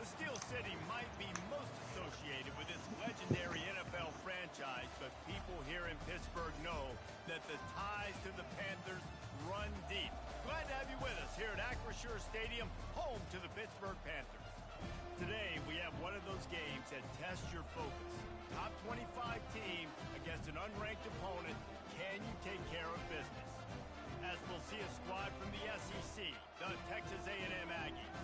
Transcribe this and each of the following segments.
Steel City might be most associated with this legendary NFL franchise, but people here in Pittsburgh know that the ties to the Panthers run deep. Glad to have you with us here at Acrisure Stadium, home to the Pittsburgh Panthers. Today, we have one of those games that tests your focus. Top 25 team against an unranked opponent. Can you take care of business? As we'll see a squad from the SEC, the Texas A&M Aggies,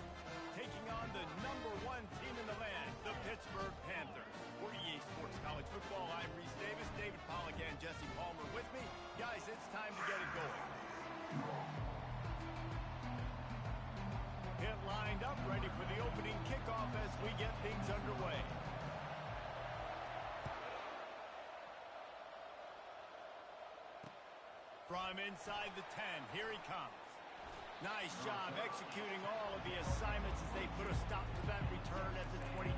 taking on the #1 team in the land, the Pittsburgh Panthers. For EA Sports College Football, I'm Reese Davis, David Pollack, and Jesse Palmer with me. Guys, it's time to get it going. Hit lined up, ready for the opening kickoff as we get things underway. From inside the 10, here he comes. Nice job executing all of the assignments as they put a stop to that return at the 22.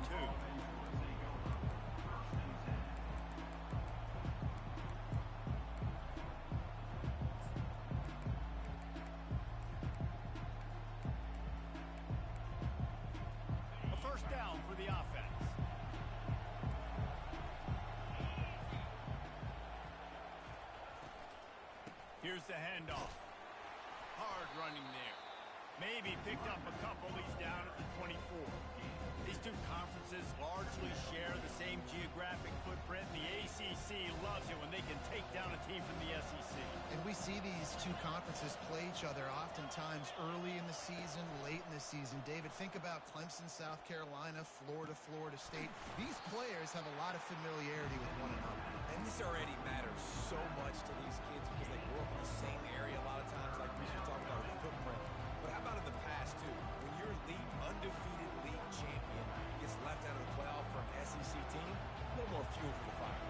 A first down for the offense. Here's the handoff. Hard running there. Maybe picked up a couple. He's down at the 24. These two conferences largely share the same geographic footprint. The ACC loves it when they can take down a team from the SEC. And we see these two conferences play each other oftentimes early in the season, late in the season. David, think about Clemson, South Carolina, Florida, Florida State. These players have a lot of familiarity with one another. And this already matters so much to these kids because they grew up in the same area a lot of times, like we were talking about with the footprint. But how about in the past, too? When your league, undefeated league champion gets left out of the playoff for an SEC team, a little more fuel for the fire.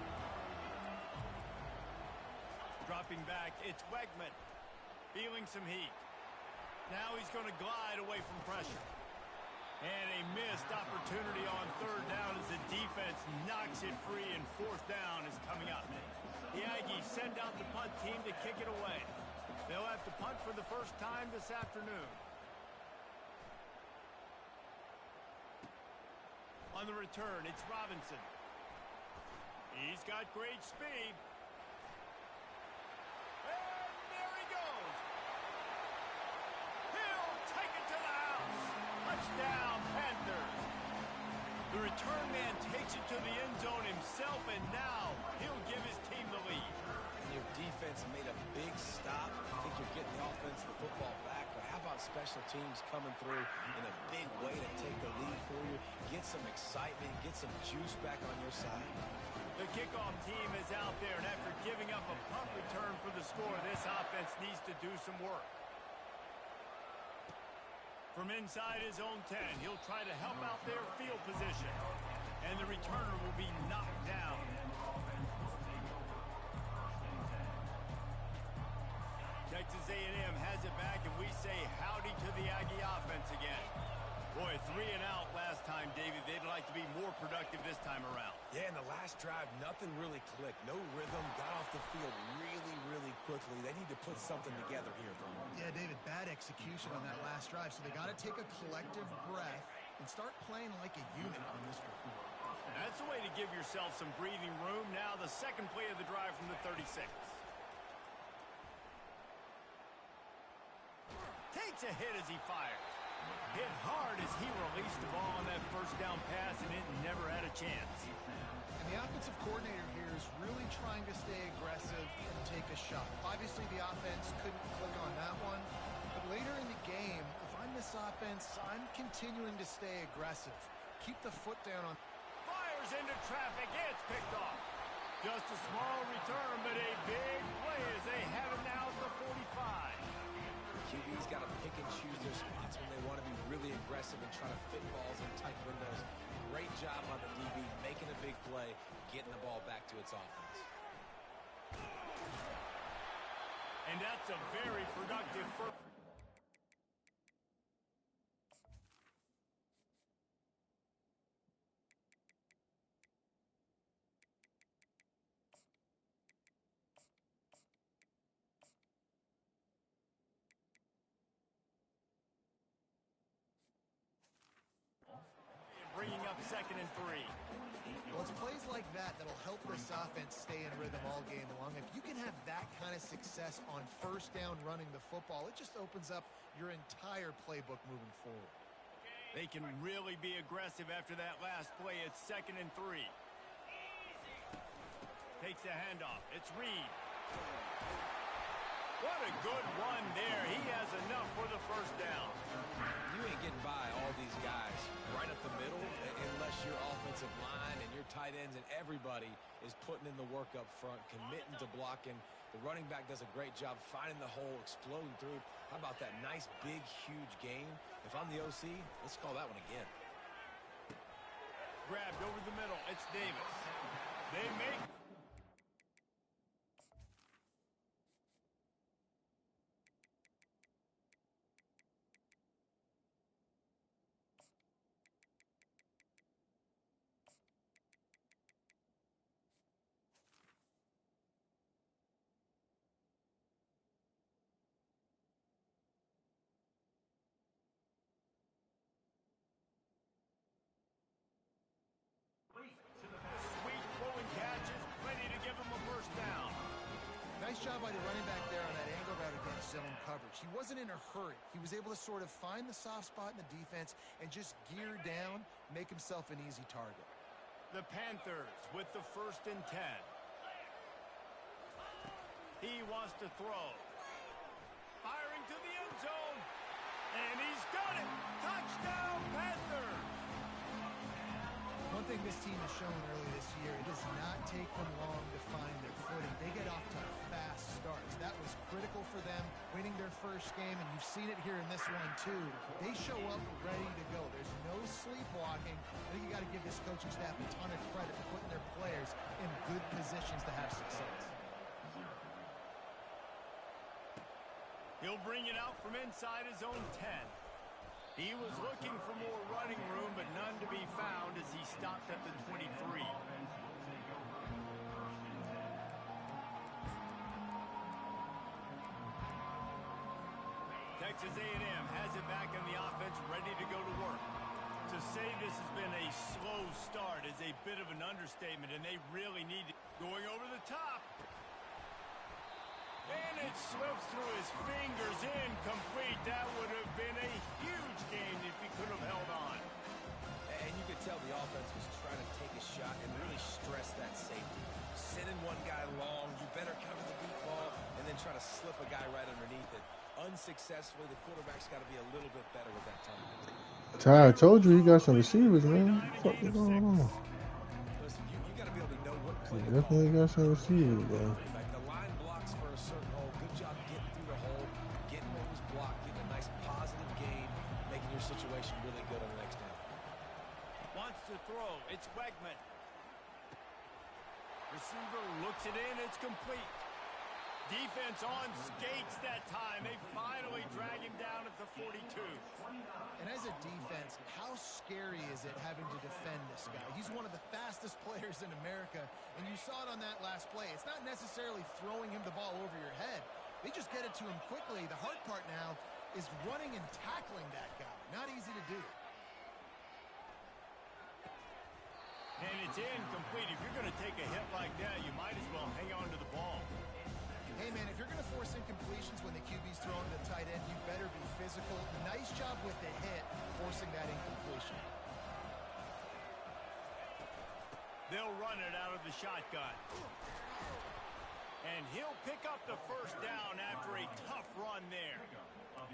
Dropping back, it's Wegman. Feeling some heat. Now he's going to glide away from pressure. And a missed opportunity on third down as the defense knocks it free, and fourth down is coming up. The Aggies send out the punt team to kick it away. They'll have to punt for the first time this afternoon. On the return, it's Robinson. He's got great speed. And there he goes. He'll take it to the house. Touchdown, Panthers. The return man takes it to the end zone himself, and now he'll give his team the lead. And your defense made a big stop. I think you're getting the offense the football back, but how about special teams coming through in a big way to take the lead for you, get some excitement, get some juice back on your side. The kickoff team is out there, and after giving up a punt return for the score, this offense needs to do some work. From inside his own 10, he'll try to help out their field position. And the returner will be knocked down. Texas A&M has it back, and we say howdy to the Aggie offense again. Boy, 3 and out last time, David. They'd like to be more productive this time around. Yeah, in the last drive, nothing really clicked. No rhythm, got off the field really quickly. They need to put something together here, bro. Yeah, David, bad execution on that last drive, so they got to take a collective breath and start playing like a unit on this one. That's a way to give yourself some breathing room. Now the second play of the drive from the 36. Takes a hit as he fires. Hit hard as he released the ball on that first down pass, and it never had a chance. And the offensive coordinator here is really trying to stay aggressive and take a shot. Obviously, the offense couldn't click on that one. But later in the game, if I'm this offense, I'm continuing to stay aggressive. Keep the foot down on... Fires into traffic. It's picked off. Just a small return, but a big play as they have it now at the 45. QB's got to pick and choose their spots when they want to be really aggressive and try to fit balls in tight windows. Great job on the DB, making a big play, getting the ball back to its offense. And that's a very productive first. bringing up 2nd and 3. Well, it's plays like that that'll help this offense stay in rhythm all game long. If you can have that kind of success on first down running the football, it just opens up your entire playbook moving forward. They can really be aggressive after that last play. It's 2nd and 3. Takes the handoff. It's Reed. What a good run there. He has enough for the first down. You ain't getting by all these guys right up the middle unless your offensive line and your tight ends and everybody is putting in the work up front, committing to blocking. The running back does a great job finding the hole, exploding through. How about that nice, big, huge gain? If I'm the OC, let's call that one again. Grabbed over the middle. It's Davis. They make... Sweet throwing catches, plenty to give him a first down. Nice job by the running back there on that angle route against zone coverage. He wasn't in a hurry. He was able to sort of find the soft spot in the defense and just gear down, make himself an easy target. The Panthers with the 1st and 10. He wants to throw. Firing to the end zone. And he's got it. Touchdown, Panthers. One thing this team has shown early this year, it does not take them long to find their footing. They get off to fast starts. That was critical for them, winning their first game, and you've seen it here in this one too. They show up ready to go. There's no sleepwalking. I think you got to give this coaching staff a ton of credit for putting their players in good positions to have success. He'll bring it out from inside his own 10. He was looking for more running room, but none to be found as he stopped at the 23. Texas A&M has it back in the offense, ready to go to work. To say this has been a slow start is a bit of an understatement, and they really need it. Going over the top. And it slips through his fingers, incomplete. That would have been a huge gain if he could have held on. And you could tell the offense was trying to take a shot and really stress that safety. Sending one guy long, you better cover the deep ball, and then try to slip a guy right underneath it. Unsuccessfully, the quarterback's got to be a little bit better with that time. Ty, I told you he got some receivers, man. What the fuck is going on? Listen, you got to be able to know what play He to call. definitely got some receivers, bro. Like the line blocks for a certain hole. Good job getting through the hole, getting what was blocked, getting a nice positive gain, making your situation really good on the next down. Wants to throw. It's Wegman. Receiver looks it in. It's complete. Defense on skates that time. They finally drag him down at the 42. And as a defense, how scary is it having to defend this guy? He's one of the fastest players in America, and you saw it on that last play. It's not necessarily throwing him the ball over your head. They just get it to him quickly. The hard part now is running and tackling that guy. Not easy to do. And it's incomplete. If you're going to take a hit like that, you might as well hang on to the ball. Hey, man, if you're going to force incompletions when the QB's throwing to the tight end, you better be physical. Nice job with the hit, forcing that incompletion. They'll run it out of the shotgun. And he'll pick up the first down after a tough run there.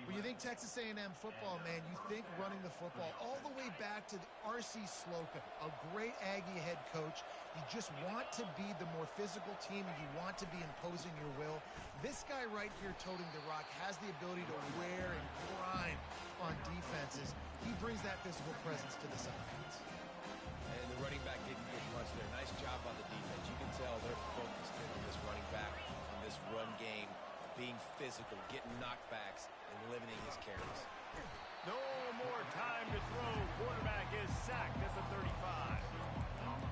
When you think Texas A&M football, man, you think running the football all the way back to R.C. Slocum, a great Aggie head coach. You just want to be the more physical team, and you want to be imposing your will. This guy right here toting the rock has the ability to wear and grind on defenses. He brings that physical presence to this offense. And the running back didn't get much there. Nice job on the defense. You can tell they're focused in on this running back, on this run game, being physical, getting knockbacks, and limiting his carries. No more time to throw. Quarterback is sacked at the 35.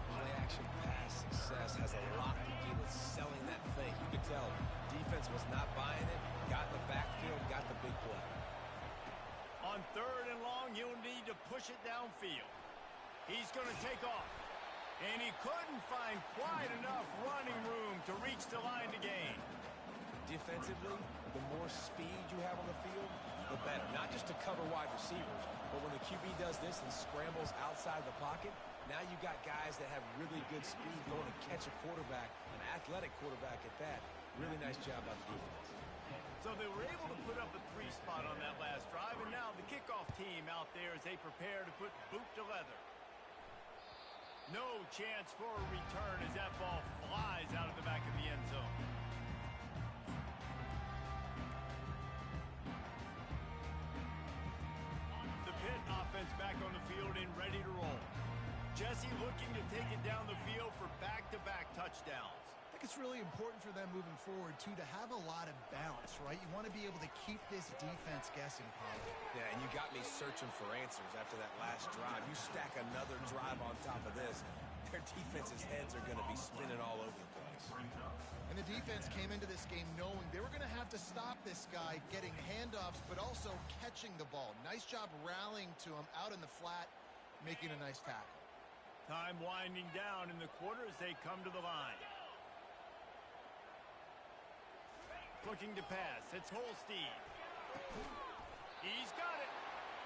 Play-action pass success has a lot to do with selling that fake. You could tell defense was not buying it, got in the backfield, got the big play. On 3rd and long, you'll need to push it downfield. He's going to take off. And he couldn't find quite enough running room to reach the line to gain. Defensively, the more speed you have on the field, the better. Not just to cover wide receivers, but when the QB does this and scrambles outside the pocket, now you got guys that have really good speed going to catch a quarterback, an athletic quarterback at that. Really nice job by the defense. So they were able to put up a 3 spot on that last drive, and now the kickoff team out there as they prepare to put boot to leather. No chance for a return as that ball flies out of the back of the end zone. The Pitt offense back on the field and ready to roll. Jesse looking to take it down the field for back-to-back touchdowns. I think it's really important for them moving forward, too, to have a lot of balance, right? You want to be able to keep this defense guessing, Pollard. Yeah, and you got me searching for answers after that last drive. You stack another drive on top of this, their defense's heads are going to be spinning all over the place. And the defense came into this game knowing they were going to have to stop this guy getting handoffs, but also catching the ball. Nice job rallying to him out in the flat, making a nice tackle. Time winding down in the quarter as they come to the line. Looking to pass. It's Holstein. He's got it.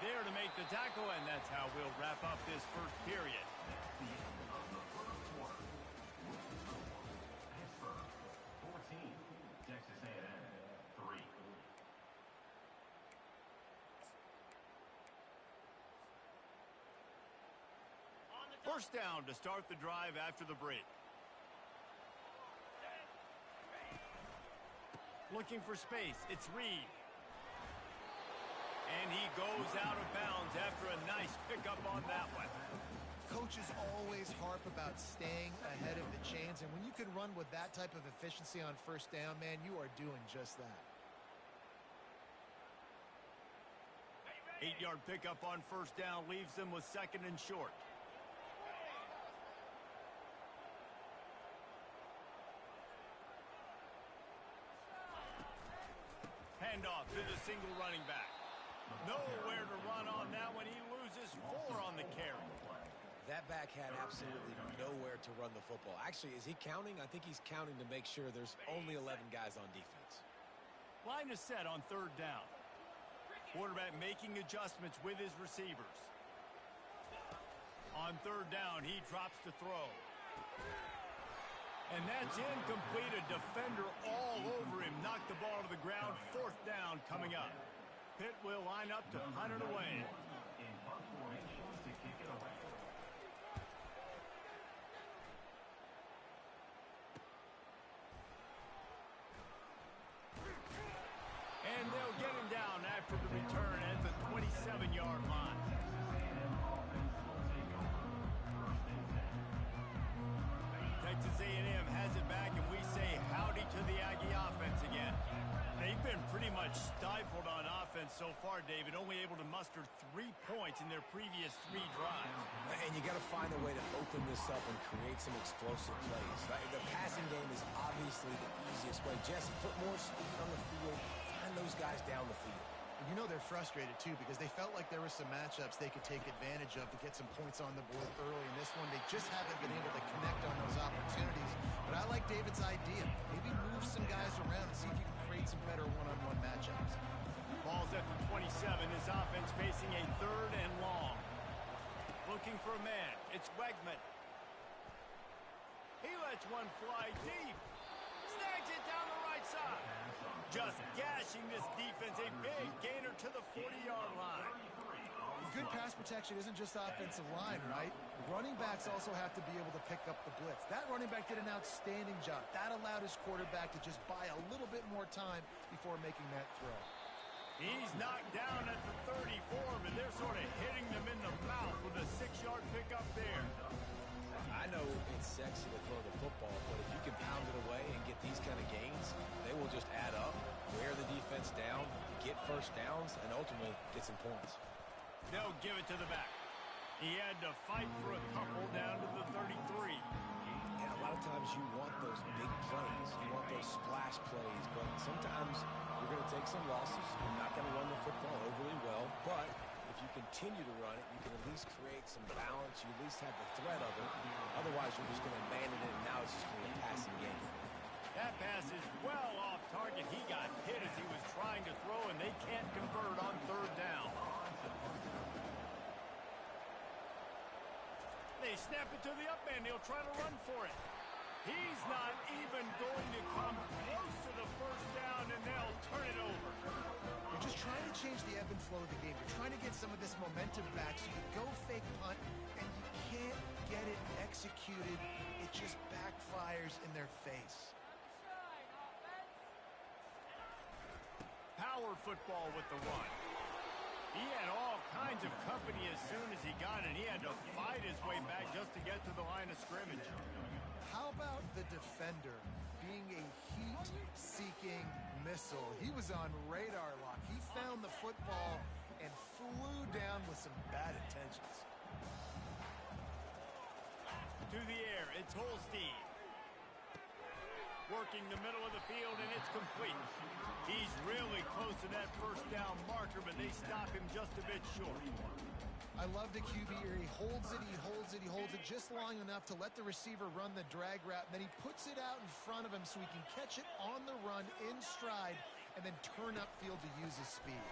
There to make the tackle, and that's how we'll wrap up this first period. First down to start the drive after the break. Looking for space. It's Reed. And he goes out of bounds after a nice pickup on that one. Coaches always harp about staying ahead of the chains, and when you can run with that type of efficiency on first down, man, you are doing just that. 8-yard pickup on first down leaves them with second and short. Handoff to the single running back. Nowhere to run on that one. He loses 4 on the carry. That back had absolutely nowhere to run the football. Actually, is he counting? I think he's counting to make sure there's only 11 guys on defense. Line is set on third down. Quarterback making adjustments with his receivers. On third down, he drops to throw. And that's incomplete. A defender all over him. Knocked the ball to the ground. Fourth down coming up. Pitt will line up to punt it away. And they'll get him down after the return at the 27-yard line. Texas A&M has it back, and we say howdy to the Aggie offense again. They've been pretty much stifled on offense so far, David, only able to muster 3 points in their previous 3 drives. And you got to find a way to open this up and create some explosive plays. The passing game is obviously the easiest way. Jesse, put more speed on the field, find those guys down the field. And you know they're frustrated, too, because they felt like there were some matchups they could take advantage of to get some points on the board early. In this one, they just haven't been able to connect on those opportunities. But I like David's idea. Maybe move some guys around and see if you can create some better one-on-one matchups. Ball's at the 27. His offense facing a third and long. Looking for a man. It's Wegman. He lets one fly deep. Snags it down the right side. Just gashing this defense. A big gainer to the 40-yard line. Good pass protection isn't just offensive line, right? Running backs also have to be able to pick up the blitz. That running back did an outstanding job. That allowed his quarterback to just buy a little bit more time before making that throw. He's knocked down at the 34, but they're sort of hitting them in the mouth with a 6-yard pickup there. I know it's sexy to throw the football, but if you can pound it away and get these kind of gains, they will just add up, wear the defense down, get first downs, and ultimately get some points. They'll give it to the back. He had to fight for a couple down to the 33. And a lot of times you want those big plays. You want those splash plays, but sometimes you're going to take some losses. You're not going to run the football overly well, but if you continue to run it, you can at least create some balance. You you at least have the threat of it. Otherwise, you're just going to abandon it, and now it's just going to be a passing game. That pass is well off target. He got hit as he was trying to throw, and they can't convert on third down. They snap it to the up man. He'll try to run for it. He's not even going to come close to the first down, and they'll turn it over. You're just trying to change the ebb and flow of the game. You're trying to get some of this momentum back, so you go fake punt, and you can't get it executed. It just backfires in their face. Power football with the run. He had all kinds of company as soon as he got it. He had to fight his way back just to get to the line of scrimmage. How about the defender being a heat-seeking missile? He was on radar lock. He found the football and flew down with some bad intentions. To the air, it's Holstein. Working the middle of the field, and it's complete. He's really close to that first down marker, but they stop him just a bit short. I love the QB here. He holds it, he holds it, he holds it just long enough to let the receiver run the drag route, and then he puts it out in front of him so he can catch it on the run in stride and then turn upfield to use his speed.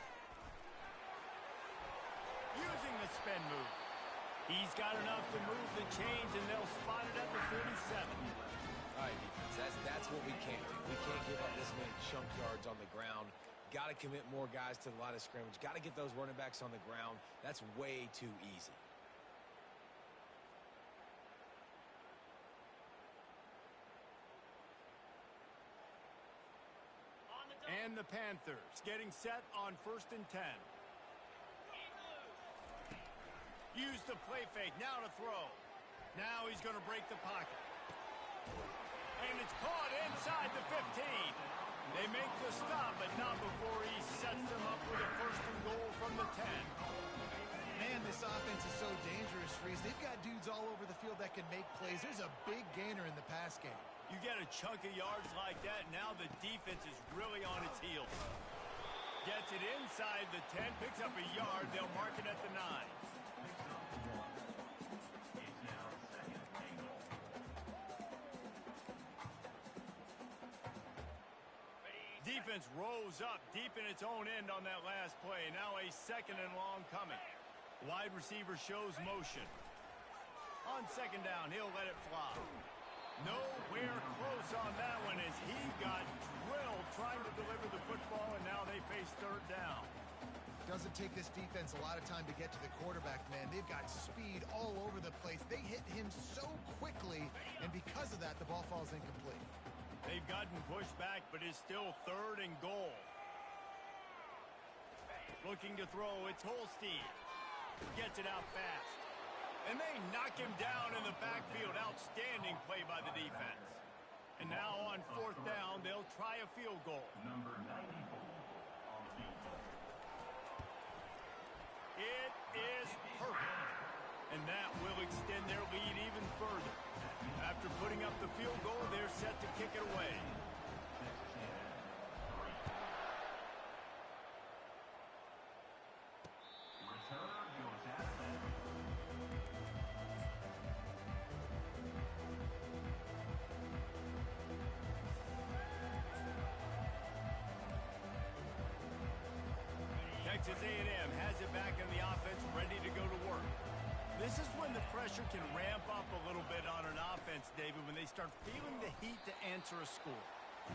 Using the spin move. He's got enough to move the chains, and they'll spot it at the 37. All right, defense, that's what we can't do. We can't give up this many chunk yards on the ground. Got to commit more guys to the line of scrimmage. Got to get those running backs on the ground. That's way too easy. And the Panthers getting set on 1st and 10. Use the play fake. Now to throw. Now he's going to break the pocket. And it's caught inside the 15. They make the stop, but not before he sets them up with a 1st and goal from the 10. Man, this offense is so dangerous, Freeze. They've got dudes all over the field that can make plays. There's a big gainer in the pass game. You get a chunk of yards like that, now the defense is really on its heels. Gets it inside the 10, picks up a yard. They'll mark it at the 9. Defense rolls up deep in its own end on that last play. Now a 2nd and long coming. Wide receiver shows motion. On 2nd down, he'll let it fly. Nowhere close on that one as he got drilled trying to deliver the football, and now they face 3rd down. Doesn't take this defense a lot of time to get to the quarterback, man. They've got speed all over the place. They hit him so quickly, and because of that, the ball falls incomplete. They've gotten pushed back, but it's still 3rd and goal. Looking to throw, it's Holstein. Gets it out fast. And they knock him down in the backfield. Outstanding play by the defense. And now on 4th down, they'll try a field goal. Number 94 on the field. It is perfect. And that will extend their lead even further. After putting up the field goal, they're set to kick it away. Texas A&M has it back in the offense, ready to go to work. This is when the pressure can ramp up a little bit on an offense, David, when they start feeling the heat to answer a score.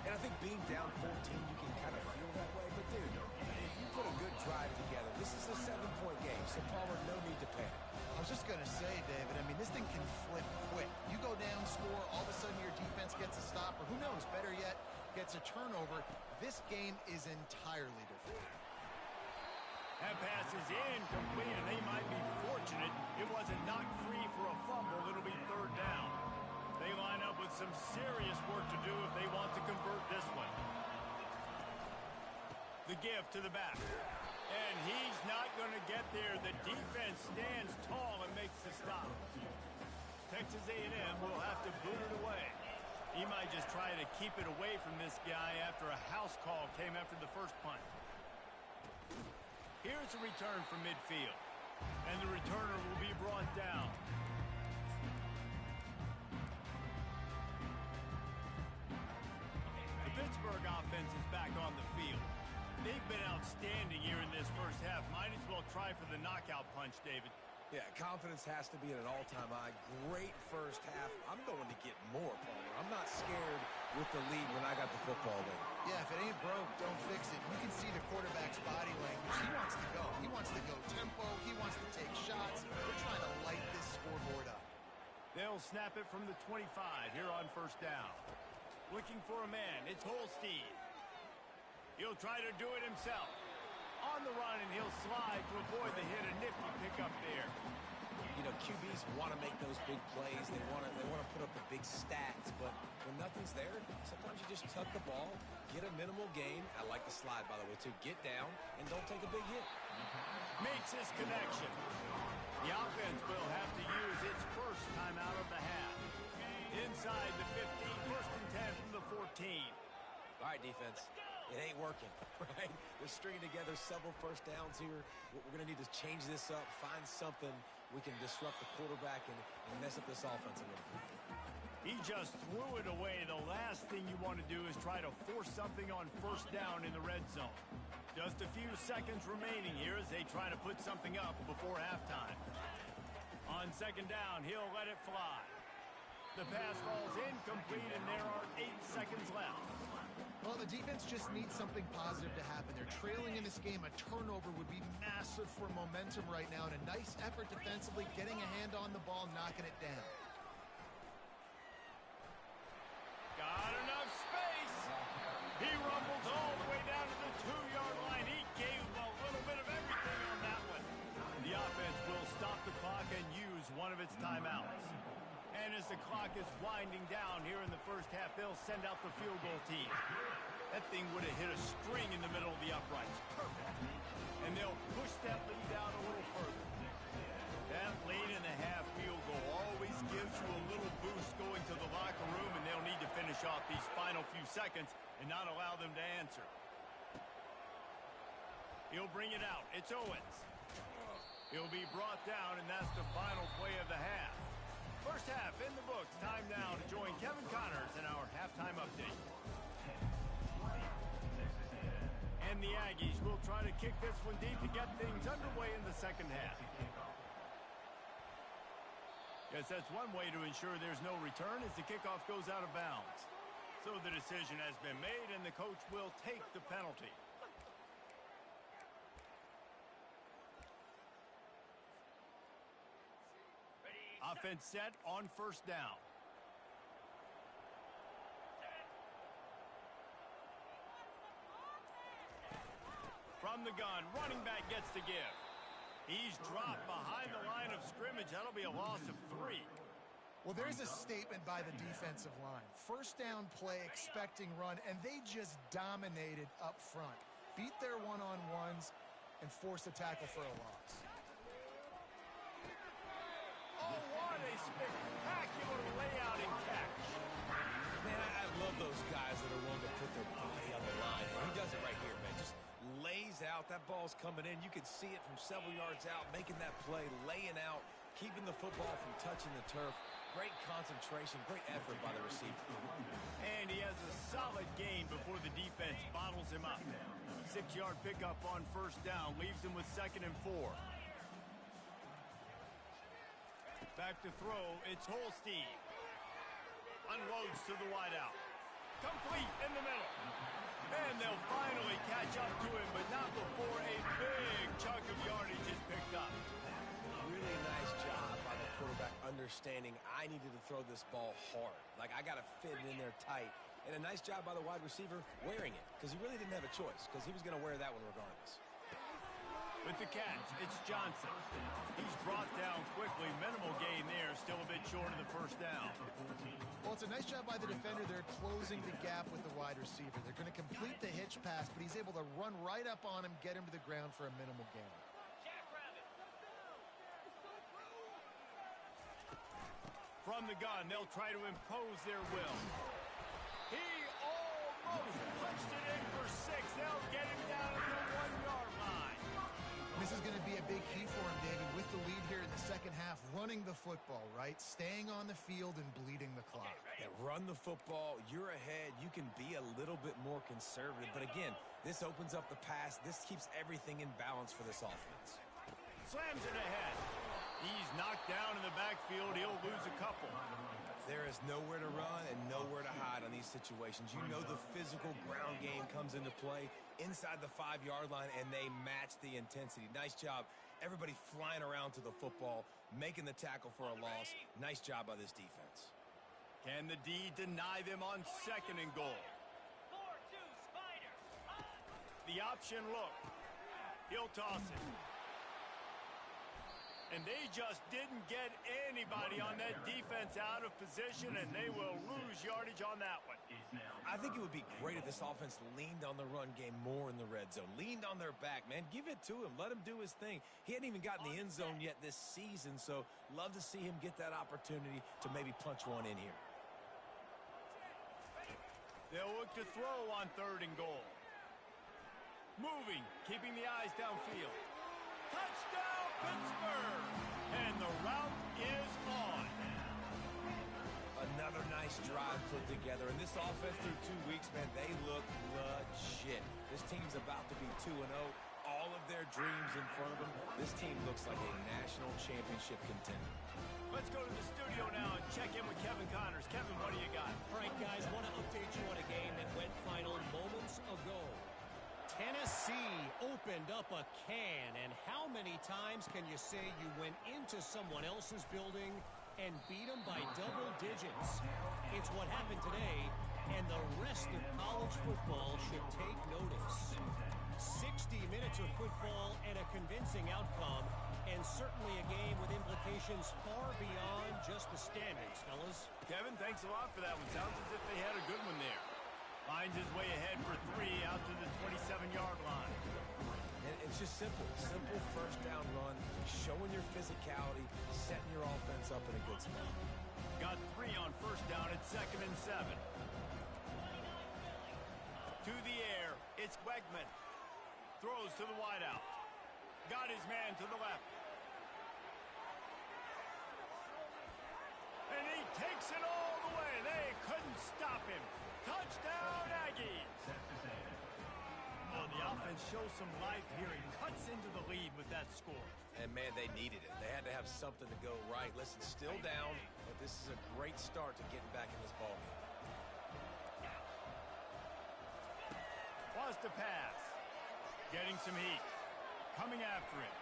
And I think being down 14, you can kind of feel that way. But, dude, if you put a good drive together, this is a 7-point game, so Palmer, no need to panic. I was just going to say, David, I mean, this thing can flip quick. You go down, score, all of a sudden your defense gets a stop, or who knows, better yet, gets a turnover. This game is entirely different. That pass is incomplete, and they might be fortunate it wasn't knocked free for a fumble. It'll be 3rd down. They line up with some serious work to do if they want to convert this one. The give to the back. And he's not going to get there. The defense stands tall and makes the stop. Texas A&M will have to boot it away. He might just try to keep it away from this guy after a house call came after the first punt. Here's a return from midfield. And the returner will be brought down. They've been outstanding here in this first half. Might as well try for the knockout punch, David. Yeah, confidence has to be at an all-time high. Great first half. I'm going to get more, Palmer. I'm not scared with the lead when I got the football late. Yeah, if it ain't broke, don't fix it. You can see the quarterback's body language. He wants to go. He wants to go tempo. He wants to take shots. They're trying to light this scoreboard up. They'll snap it from the 25 here on first down. Looking for a man. It's Holstein. He'll try to do it himself. On the run, and he'll slide to avoid the hit. A nifty pickup there. You know, QBs want to make those big plays. They want to put up the big stats. But when nothing's there, sometimes you just tuck the ball, get a minimal gain. I like the slide, by the way, too. Get down and don't take a big hit. Makes his connection. The offense will have to use its first timeout of the half. Inside the 15, first and 10 from the 14. All right, defense. It ain't working, right? We're stringing together several first downs here. We're going to need to change this up, find something we can disrupt the quarterback and mess up this offense a little bit. He just threw it away. The last thing you want to do is try to force something on first down in the red zone. Just a few seconds remaining here as they try to put something up before halftime. On second down, he'll let it fly. The pass falls incomplete, and there are 8 seconds left. Well, the defense just needs something positive to happen. They're trailing in this game. A turnover would be massive for momentum right now, and a nice effort defensively, getting a hand on the ball, knocking it down. Got enough space. He rumbles all the way down to the 2-yard line. He gave a little bit of everything on that one. The offense will stop the clock and use one of its timeouts. And as the clock is winding down here in the first half, they'll send out the field goal team. That thing would have hit a string in the middle of the uprights. Perfect. And they'll push that lead out a little further. That late in the half field goal always gives you a little boost going to the locker room, and they'll need to finish off these final few seconds and not allow them to answer. He'll bring it out. It's Owens. He'll be brought down, and that's the final play of the half. First half in the books. Time now to join Kevin Connors in our halftime update. And the Aggies will try to kick this one deep to get things underway in the second half. Guess that's one way to ensure there's no return as the kickoff goes out of bounds. So the decision has been made, and the coach will take the penalty. Offense set on first down. From the gun, running back gets to give. He's dropped behind the line of scrimmage. That'll be a loss of 3. Well, there's a statement by the defensive line. First down play, expecting run, and they just dominated up front. Beat their one-on-ones and forced a tackle for a loss. Oh, what a spectacular layout and catch. Man, I love those guys that are willing to put their body on the line. He does it right here, man. Just lays out. That ball's coming in. You can see it from several yards out, making that play, laying out, keeping the football from touching the turf. Great concentration, great effort by the receiver. And he has a solid gain before the defense bottles him up. 6-yard pickup on first down leaves him with 2nd and 4. Back to throw, it's Holstein. Unloads to the wideout. Complete in the middle. And they'll finally catch up to him, but not before a big chunk of yardage is picked up. Really nice job by the quarterback understanding I needed to throw this ball hard. Like, I got to fit it in there tight. And a nice job by the wide receiver wearing it, because he really didn't have a choice, because he was going to wear that one regardless. With the catch, it's Johnson. He's brought down quickly. Minimal gain there. Still a bit short of the first down. Well, it's a nice job by the defender. They're closing the gap with the wide receiver. They're going to complete the hitch pass, but he's able to run right up on him, get him to the ground for a minimal gain. From the gun, they'll try to impose their will. He almost punched it in for 6. They'll get him down at the 1-yard line. This is going to be a big key for him, David, with the lead here in the second half, running the football, right? Staying on the field and bleeding the clock. Yeah, run the football. You're ahead. You can be a little bit more conservative. But again, this opens up the pass. This keeps everything in balance for this offense. Slams it ahead. He's knocked down in the backfield. He'll lose a couple. There is nowhere to run and nowhere to hide on these situations. You know the physical ground game comes into play inside the 5-yard line, and they match the intensity. Nice job. Everybody flying around to the football, making the tackle for a loss. Nice job by this defense. Can the D deny them on 2nd and goal? The option look. He'll toss it. And they just didn't get anybody on that defense out of position, and they will lose yardage on that one. I think it would be great if this offense leaned on the run game more in the red zone. Leaned on their back, man. Give it to him. Let him do his thing. He hadn't even gotten the end zone yet this season, so love to see him get that opportunity to maybe punch one in here. They'll look to throw on 3rd and goal. Moving, keeping the eyes downfield. Touchdown, Pittsburgh! And the route is on. Another nice drive put together. And this offense through 2 weeks, man, they look legit. This team's about to be 2-0. All of their dreams in front of them. This team looks like a national championship contender. Let's go to the studio now and check in with Kevin Connors. Kevin, what do you got? All right, guys, want to update you on a game that went final moments ago. Tennessee opened up a can, and how many times can you say you went into someone else's building and beat them by double digits? It's what happened today, and the rest of college football should take notice. 60 minutes of football and a convincing outcome, and certainly a game with implications far beyond just the standings, fellas. Kevin, thanks a lot for that one. Sounds as if they had a good one there. Finds his way ahead for 3 out to the 27-yard line. And it's just simple. Simple first down run, showing your physicality, setting your offense up in a good spot. Got 3 on first down at 2nd and 7. To the air, it's Wegman. Throws to the wideout. Got his man to the left. And he takes it all the way. They couldn't stop him. Touchdown, Aggies! Oh, the offense shows some life here and cuts into the lead with that score. And, man, they needed it. They had to have something to go right. Listen, still down, but this is a great start to getting back in this ballgame. Wants to pass. Getting some heat. Coming after him.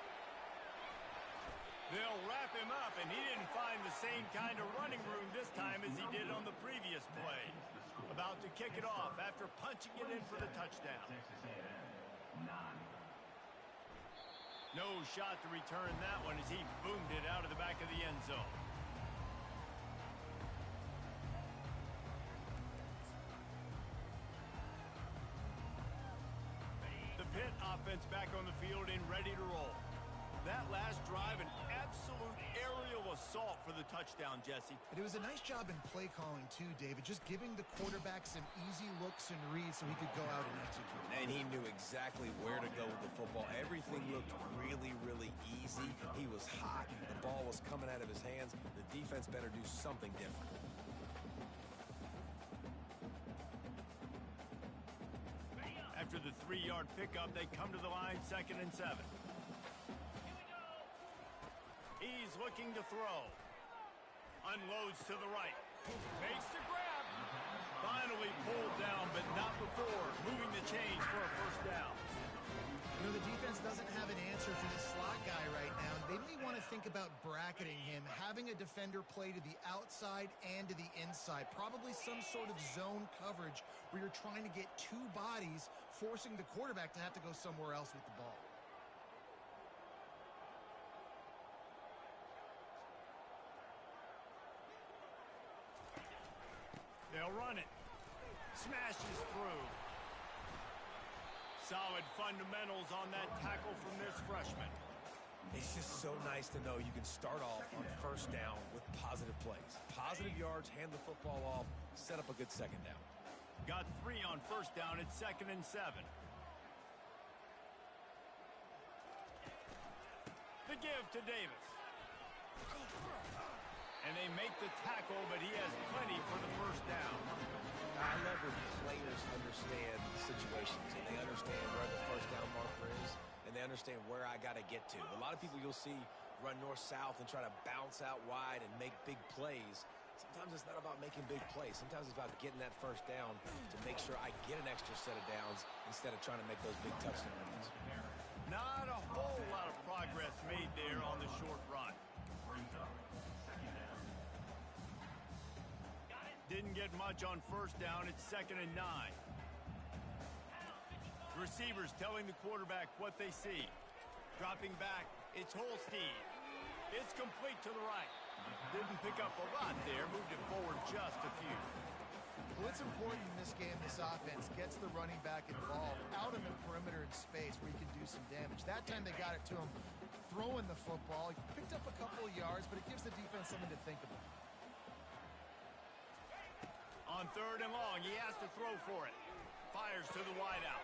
They'll wrap him up, and he didn't find the same kind of running room this time as he did on the previous play. About to kick it off after punching it in for the touchdown. No shot to return that one as he boomed it out of the back of the end zone. The Pitt offense back on the field and ready to roll. That last drive, an absolute aerial assault for the touchdown, Jesse. But it was a nice job in play calling, too, David. Just giving the quarterback some easy looks and reads so he could go out and execute. And he knew exactly where to go with the football. Everything looked really, really easy. He was hot. The ball was coming out of his hands. The defense better do something different. After the 3-yard pickup, they come to the line, 2nd and 7. He's looking to throw. Unloads to the right. Makes the grab. Finally pulled down, but not before. Moving the chains for a first down. You know, the defense doesn't have an answer for this slot guy right now. They may want to think about bracketing him, having a defender play to the outside and to the inside. Probably some sort of zone coverage where you're trying to get 2 bodies, forcing the quarterback to have to go somewhere else with the ball. They'll run it. Smashes through. Solid fundamentals on that tackle from this freshman. It's just so nice to know you can start off on first down with positive plays. Positive yards, hand the football off, set up a good second down. Got 3 on first down at 2nd and 7. the give to Davis. And they make the tackle, but he has plenty for the first down. I love when players understand situations and they understand where the first down marker is and they understand where I got to get to. A lot of people you'll see run north-south and try to bounce out wide and make big plays. Sometimes it's not about making big plays. Sometimes it's about getting that first down to make sure I get an extra set of downs instead of trying to make those big touchdown runs. Not a whole lot of progress made there on the short run. Didn't get much on first down. It's 2nd and 9. Receivers telling the quarterback what they see. Dropping back, it's Holstein. It's complete to the right. Didn't pick up a lot there. Moved it forward just a few. Well, it's important in this game, this offense gets the running back involved out in the perimeter in space where he can do some damage. That time they got it to him throwing the football. He picked up a couple of yards, but it gives the defense something to think about. On 3rd and long, he has to throw for it. Fires to the wideout.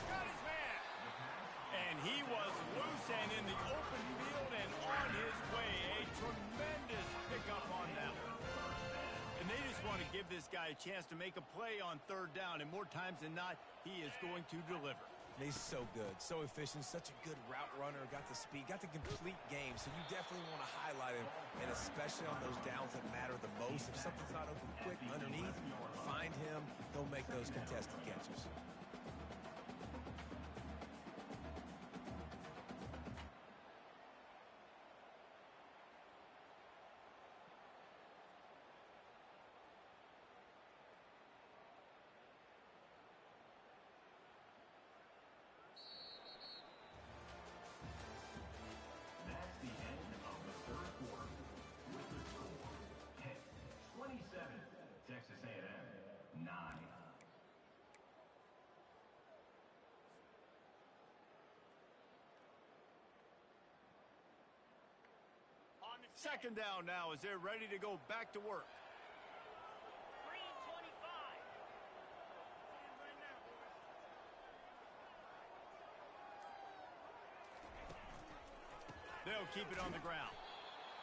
Got his man. And he was loose and in the open field and on his way. A tremendous pickup on that one. And they just want to give this guy a chance to make a play on 3rd down. And more times than not, he is going to deliver. He's so good, so efficient, such a good route runner, got the speed, got the complete game, so you definitely want to highlight him, and especially on those downs that matter the most. If something's not open quick underneath, find him, he'll make those contested catches. That's the end of the third quarter. With the score, 27, Texas A&M, 9. Second down now as they're ready to go back to work. Green 25. They'll keep it on the ground.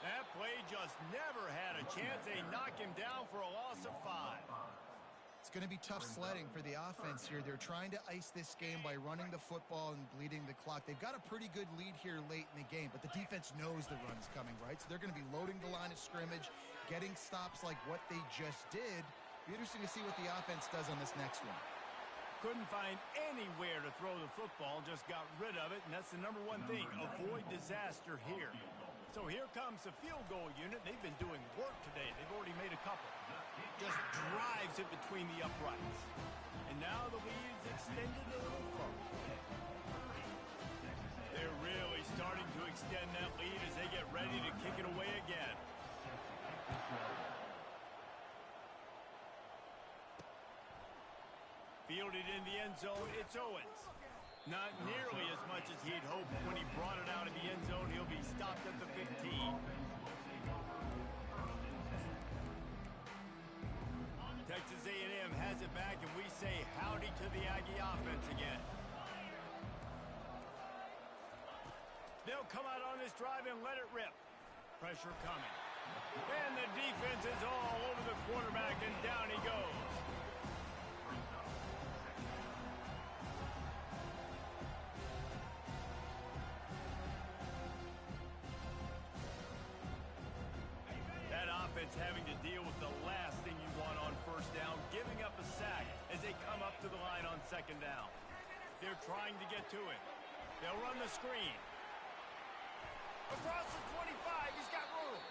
That play just never had a chance. They knock him down for a loss of 5. It's going to be tough sledding for the offense here. They're trying to ice this game by running the football and bleeding the clock. They've got a pretty good lead here late in the game, but the defense knows the run's coming, right? So they're going to be loading the line of scrimmage, getting stops like what they just did. Be interesting to see what the offense does on this next one. Couldn't find anywhere to throw the football, just got rid of it, and that's the number one thing. Avoid disaster here. So here comes the field goal unit. They've been doing work today. They've already made a couple. Just drives it between the uprights. And now the lead is extended a little further. They're really starting to extend that lead as they get ready to kick it away again. Fielded in the end zone, it's Owens. Not nearly as much as he'd hoped when he brought it out of the end zone. He'll be stopped at the 15. Texas A&M has it back, and we say howdy to the Aggie offense again. They'll come out on this drive and let it rip. Pressure coming. And the defense is all over the quarterback, and down he goes. Having to deal with the last thing you want on first down, giving up a sack as they come up to the line on 2nd down. They're trying to get to it. They'll run the screen. Across the 25, he's got room.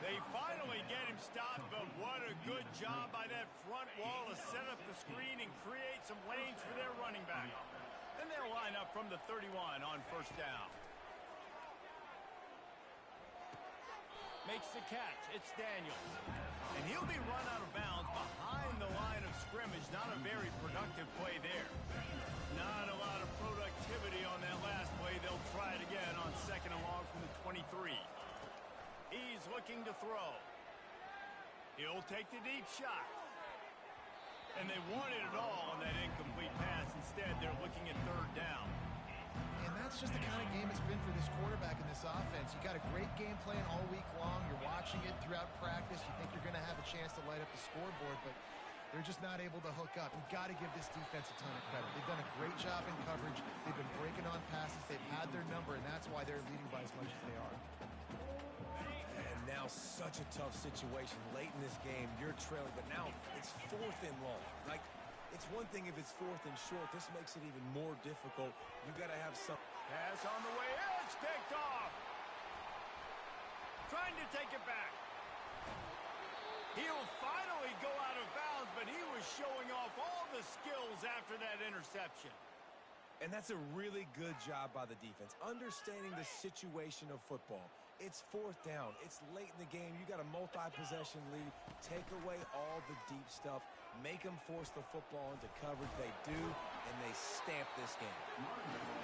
They finally get him stopped, but what a good job by that front wall to set up the screen and create some lanes for their running back. Then they'll line up from the 31 on first down. Makes the catch. It's Daniels. And he'll be run out of bounds behind the line of scrimmage. Not a very productive play there. Not a lot of productivity on that last play. They'll try it again on 2nd and long from the 23. He's looking to throw. He'll take the deep shot. And they wanted it all on that incomplete pass. Instead, they're looking at 3rd down. And that's just the kind of game it's been for this quarterback and this offense. You got a great game plan all week long. You're watching it throughout practice. You think you're going to have a chance to light up the scoreboard, but they're just not able to hook up. You've got to give this defense a ton of credit. They've done a great job in coverage. They've been breaking on passes. They've had their number, and that's why they're leading by as much as they are. And now such a tough situation. Late in this game, you're trailing, but now it's 4th and long. Like, it's one thing if it's 4th and short. This makes it even more difficult. You got to have some. Pass on the way. It's picked off. Trying to take it back. He'll finally go out of bounds, but he was showing off all the skills after that interception. And that's a really good job by the defense, understanding the situation of football. It's 4th down. It's late in the game. You got a multi-possession lead. Take away all the deep stuff. Make them force the football into coverage. They do, and they stamp this game.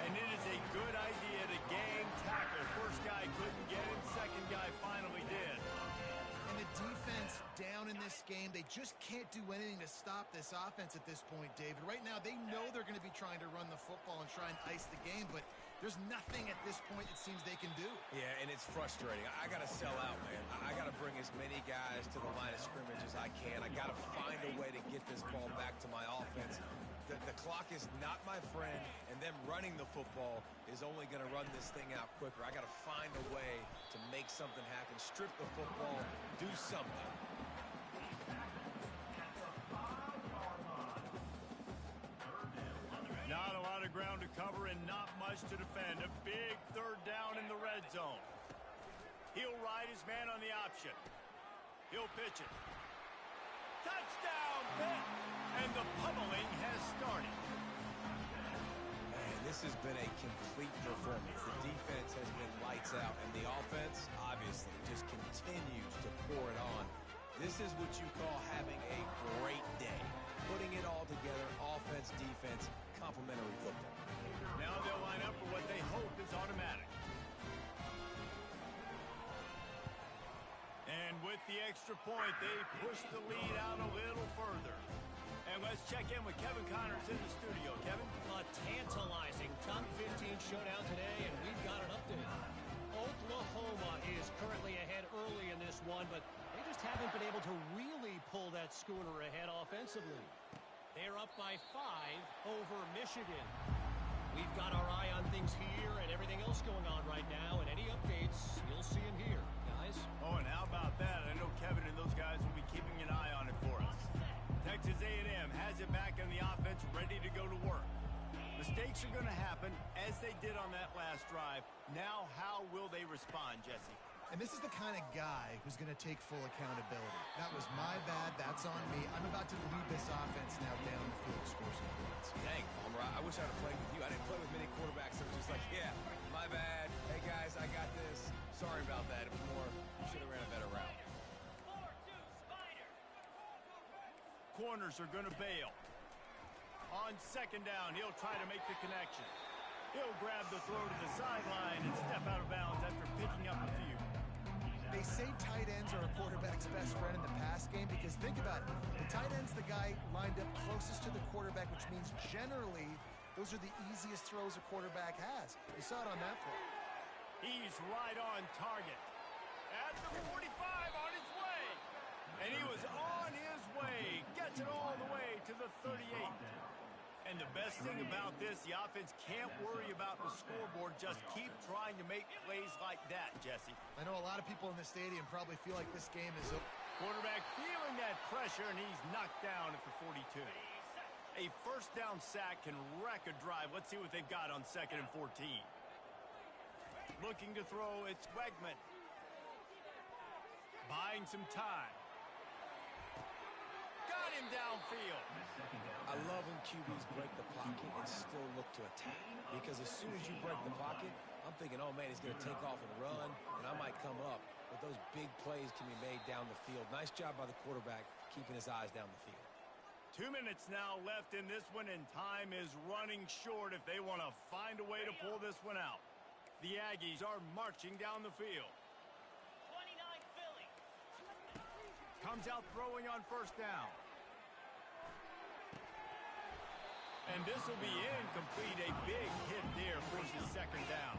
And it is a good idea to game tackle. First guy couldn't get him. Second guy finally did. And the defense down in this game, they just can't do anything to stop this offense at this point, David. Right now, they know they're going to be trying to run the football and try and ice the game, but there's nothing at this point it seems they can do. Yeah, and it's frustrating. I got to sell out, man. I got to bring as many guys to the line of scrimmage as I can. I got to find a way to get this ball back to my offense. The clock is not my friend, and them running the football is only going to run this thing out quicker. I got to find a way to make something happen, strip the football, do something. Not a lot of ground to cover and not much to defend. A big 3rd down in the red zone. He'll ride his man on the option. He'll pitch it. Touchdown, Pitt! And the pummeling has started. Man, this has been a complete performance. The defense has been lights out, and the offense, obviously, just continues to pour it on. This is what you call having a great day. Putting it all together, offense, defense, complementary football. Now they'll line up for what they hope is automatic. And with the extra point, they push the lead out a little further. And let's check in with Kevin Connors in the studio. Kevin? A tantalizing top 15 showdown today, and we've got an update. Oklahoma is currently ahead early in this one, but they just haven't been able to really pull that schooner ahead offensively. They're up by 5 over Michigan. We've got our eye on things here and everything else going on right now, and any updates, you'll see them here, guys. Oh, and how about that? I know Kevin and those guys will be keeping an eye on it for us. Texas A&M has it back on the offense, ready to go to work. Mistakes are going to happen, as they did on that last drive. Now, how will they respond, Jesse? And this is the kind of guy who's going to take full accountability. That was my bad. That's on me. I'm about to lead this offense now down the field to score some points. Dang, Palmer, I wish I'd have played with you. I didn't play with many quarterbacks that were just like, yeah, my bad. Hey, guys, I got this. Sorry about that. It was more, you should have ran a better route. 4-2 Spider. Corners are going to bail. On 2nd down, he'll try to make the connection. He'll grab the throw to the sideline and step out of bounds after picking up a few. They say tight ends are a quarterback's best friend in the pass game because think about it. The tight end's the guy lined up closest to the quarterback, which means generally those are the easiest throws a quarterback has. You saw it on that play. He's right on target. At the 45, on his way. And he was on his way. Gets it all the way to the 38. And the best thing about this, the offense can't worry about the scoreboard. Just keep trying to make plays like that, Jesse. I know a lot of people in the stadium probably feel like this game is over. Quarterback feeling that pressure, and he's knocked down at the 42. A 1st down sack can wreck a drive. Let's see what they've got on 2nd and 14. Looking to throw, it's Wegman. Buying some time. Got him downfield. I love when QBs break the pocket and still look to attack. Because as soon as you break the pocket, I'm thinking, oh, man, he's going to take off and run, and I might come up. But those big plays can be made down the field. Nice job by the quarterback keeping his eyes down the field. 2 minutes now left in this one, and time is running short if they want to find a way to pull this one out. The Aggies are marching down the field. 29 Philly. Comes out throwing on 1st down. And this will be incomplete. A big hit there forces second down.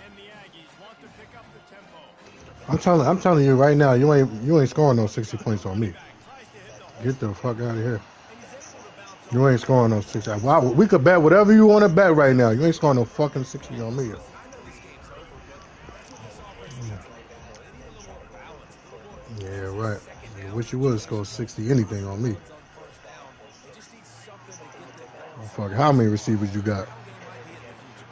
And the Aggies want to pick up the tempo. I'm telling you right now, you ain't scoring no 60 points on me. Get the fuck out of here. You ain't scoring no 60. Wow, we could bet whatever you want to bet right now. You ain't scoring no fucking 60 on me. I know this game's over, but that's what this offense needs right now. They need a little more balance, a little more Yeah, consistent right. second I down wish you would score 60 anything on me. runs on first down. They just need something to get them going. Oh, fuck, how many receivers you got? Ground game might be it in the future.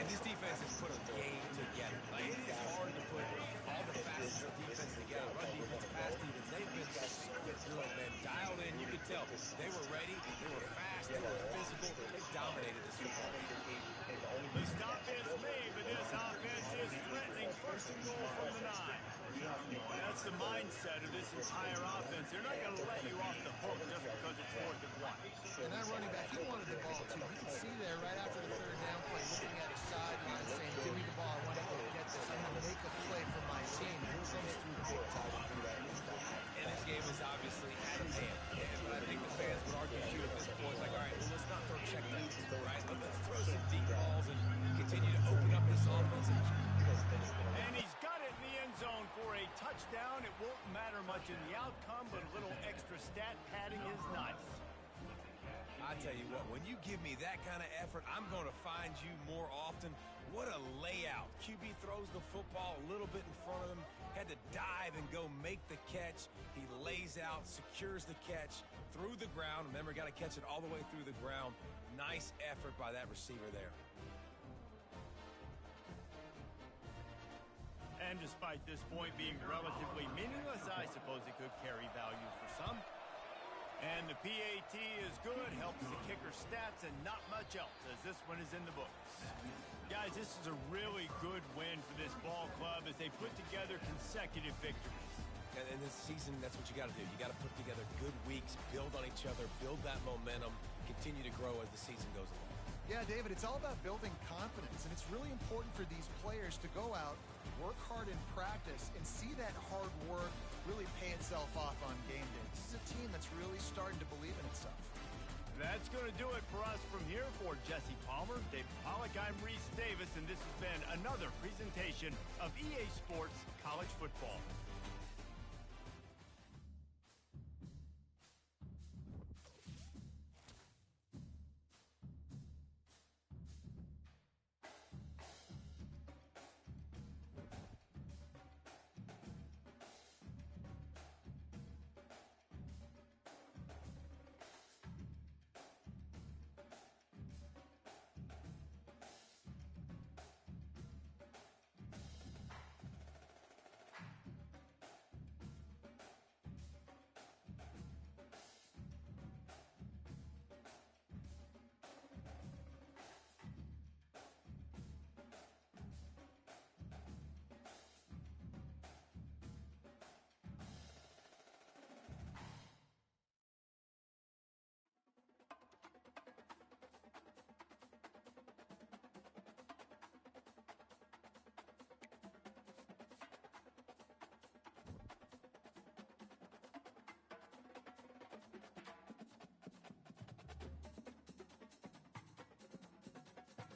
And this defense has put a game together. Like, it is hard to put all the facets of defense together. Run defense, pass defense. They've been super drilled, man. Dialed in. You could tell they were ready. They were fast. They were physical. They dominated this football game. The stop is made, but this offense is threatening first and goal from the 9. That's the mindset of this entire offense. They're not going to let you off the hook just because it's 4th and 1. And that running back, he wanted the ball too. You can see there right after the third down play, looking at his sideline, saying, "Give me the ball. I want to go get this. I'm going to make a play for my team." He comes through big time. And this game is obviously out of hand. But I think the fans would argue too at this point, like, all right, well, let's not throw checkdowns, right? Let's throw some deep balls and continue to open up this offense. And he's got it in the end zone for a touchdown. It won't matter much in the outcome, but a little extra stat padding is nice. I tell you what, when you give me that kind of effort, I'm going to find you more often. What a layout. QB throws the football a little bit in front of him, had to dive and go make the catch. He lays out, secures the catch through the ground. Remember, got to catch it all the way through the ground. Nice effort by that receiver there. And despite this point being relatively meaningless, I suppose it could carry value for some. And the PAT is good, helps the kicker stats, and not much else, as this one is in the books. Guys, this is a really good win for this ball club as they put together consecutive victories. And in this season, that's what you got to do. You got to put together good weeks, build on each other, build that momentum, continue to grow as the season goes along. Yeah, David, it's all about building confidence, and it's really important for these players to go out, work hard in practice, and see that hard work really pay itself off on game day. This is a team that's really starting to believe in itself. That's going to do it for us from here. For Jesse Palmer, Dave Pollack, I'm Reese Davis, and this has been another presentation of EA Sports College Football.